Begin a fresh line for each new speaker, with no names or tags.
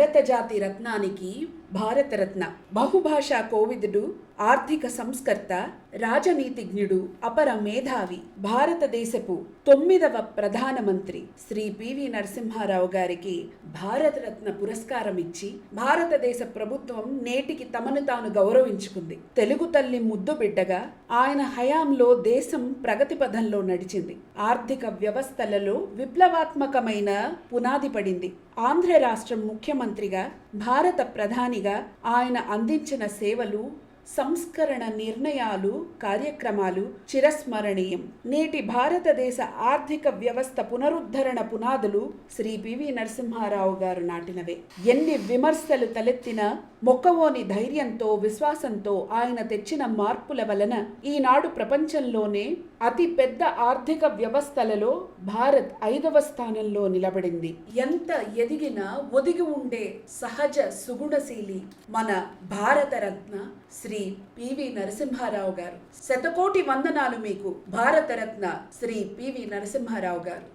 భరత జాతి రత్నానికి భారతరత్న, బహుభాషా కోవిదుడు, ఆర్థిక సంస్కర్త, రాజనీతిజ్ఞుడు, అపర మేధావి, భారతదేశపు 9వ ప్రధానమంత్రి శ్రీ పివి నరసింహారావు గారికి భారతరత్న పురస్కారం ఇచ్చి భారతదేశ ప్రభుత్వం నేటికి తమను తాను గౌరవించుకుంది. తెలుగు తల్లి ముద్దు బిడ్డగా ఆయన హయాంలో దేశం ప్రగతి పథంలో నడిచింది. ఆర్థిక వ్యవస్థలలో విప్లవాత్మకమైన పునాది పడింది. ఆంధ్ర రాష్ట్రం ముఖ్యమంత్రిగా, భారత ప్రధానిగా ఆయన అందించిన సేవలు, సంస్కరణ నిర్ణయాలు, కార్యక్రమాలు చిరస్మరణీయం. నేటి భారతదేశ ఆర్థిక వ్యవస్థ పునరుద్ధరణ పునాదులు శ్రీ పివి నరసింహారావు గారు నాటినవే. ఎన్ని విమర్శలు తలెత్తినా మొక్కవోని ధైర్యంతో, విశ్వాసంతో ఆయన తెచ్చిన మార్పుల వలన ఈనాడు ప్రపంచంలోనే అతి పెద్ద ఆర్థిక వ్యవస్థలలో భారత్ 5వ స్థానంలో నిలబడింది. ఎంత ఎదిగినా ఒదిగి ఉండే సహజ సుగుణశీలి మన భారతరత్న శ్రీ పివి నరసింహారావు గారు. శతకోటి వందనాలు మీకు భారతరత్న శ్రీ పివి నరసింహారావు గారు.